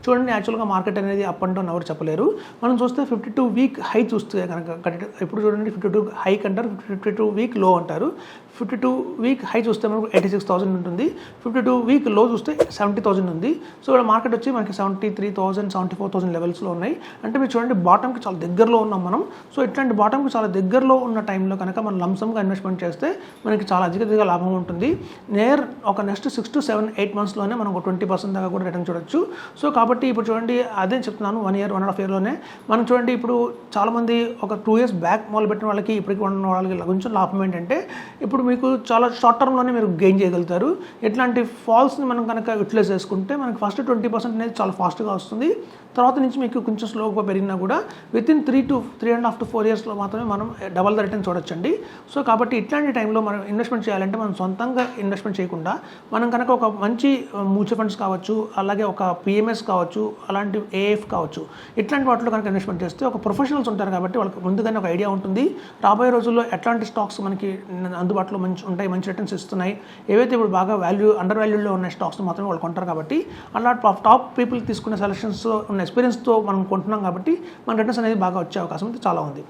చూడండి యాక్చువల్గా మార్కెట్ అనేది అప్ అండ్ డౌన్ ఎవరు చెప్పలేరు. మనం చూస్తే 52 వీక్ హై చూస్తే కనుక ఇప్పుడు చూడండి 52 హై అంటారు, 52 వీక్ లో అంటారు. 52 వీక్ హై చూస్తే మనకు 86,000 ఉంటుంది, 52 వీక్ లో చూస్తే 70,000 ఉంది. సో ఇక్కడ మార్కెట్ వచ్చి మనకి 73,000 74,000 లెవెల్స్లో ఉన్నాయి. అంటే మీరు చూడండి బాటంకి చాలా దగ్గరలో ఉన్నాం మనం. సో ఇట్లాంటి బాటంకి చాలా దగ్గరలో ఉన్న టైంలో కనుక మనం లంసమ్గా ఇన్వెస్ట్మెంట్ చేస్తే మనకి చాలా అధికంగా లాభం ఉంటుంది. ఒక నెక్స్ట్ 6 to 7 8 మంత్స్లోనే మనం ఒక 20% దాకా కూడా రిటర్న్ చూడొచ్చు. సో కాబట్టి ఇప్పుడు చూడండి అదే చెప్తున్నాను, 1 year 1.5 yearలోనే మనం చూడండి ఇప్పుడు చాలామంది ఒక 2 years బ్యాక్ మొదలుపెట్టిన వాళ్ళకి ఇప్పటికి ఉన్న వాళ్ళకి కొంచెం లాభం ఏంటంటే ఇప్పుడు మీకు చాలా షార్ట్ టర్మ్లోనే మీరు గెయిన్ చేయగలుగుతారు. ఇట్లాంటి ఫాల్స్ని మనం కనుక యూటిలైజ్ చేసుకుంటే మనకి ఫస్ట్ 20% అనేది చాలా ఫాస్ట్గా వస్తుంది. తర్వాత నుంచి మీకు కొంచెం స్లోగా పెరిగినా కూడా వితిన్ 3.5 to 4 yearsలో మాత్రమే మనం డబల్ ద రిటర్న్ చూడొచ్చండి. సో కాబట్టి ఇట్లాంటి టైంలో మనం ఇన్వెస్ట్మెంట్ చేయాలంటే మనం సొంతంగా ఇన్వెస్ట్మెంట్ చేయకుండా మనం కనుక ఒక మంచి మ్యూచువల్ ఫండ్స్ కావచ్చు, అలాగే ఒక పిఎంఎస్ కావచ్చు, అలాంటి ఏఎఫ్ కావచ్చు, ఇట్లాంటి వాటిలో కనుక ఇన్వెస్ట్మెంట్ చేస్తే ఒక ప్రొఫెషనల్స్ ఉంటారు కాబట్టి వాళ్ళకి ముందుగానే ఒక ఐడియా ఉంటుంది. రాబోయే రోజుల్లో ఎట్లాంటి స్టాక్స్ మనకి అందుబాటులో మంచి రిటర్న్స్ ఇస్తున్నాయి, ఏవైతే ఇప్పుడు బాగా అండర్ వాల్యూలో ఉన్న స్టాక్స్ మాత్రమే వాళ్ళు కొంటారు కాబట్టి అలా టాప్ పీపుల్ తీసుకునే సెలక్షన్స్ ఉన్న ఎక్స్పీరియన్స్తో మనం కొంటున్నాం కాబట్టి మన రిటర్న్స్ అనేది బాగా వచ్చే అవకాశం చాలా ఉంది.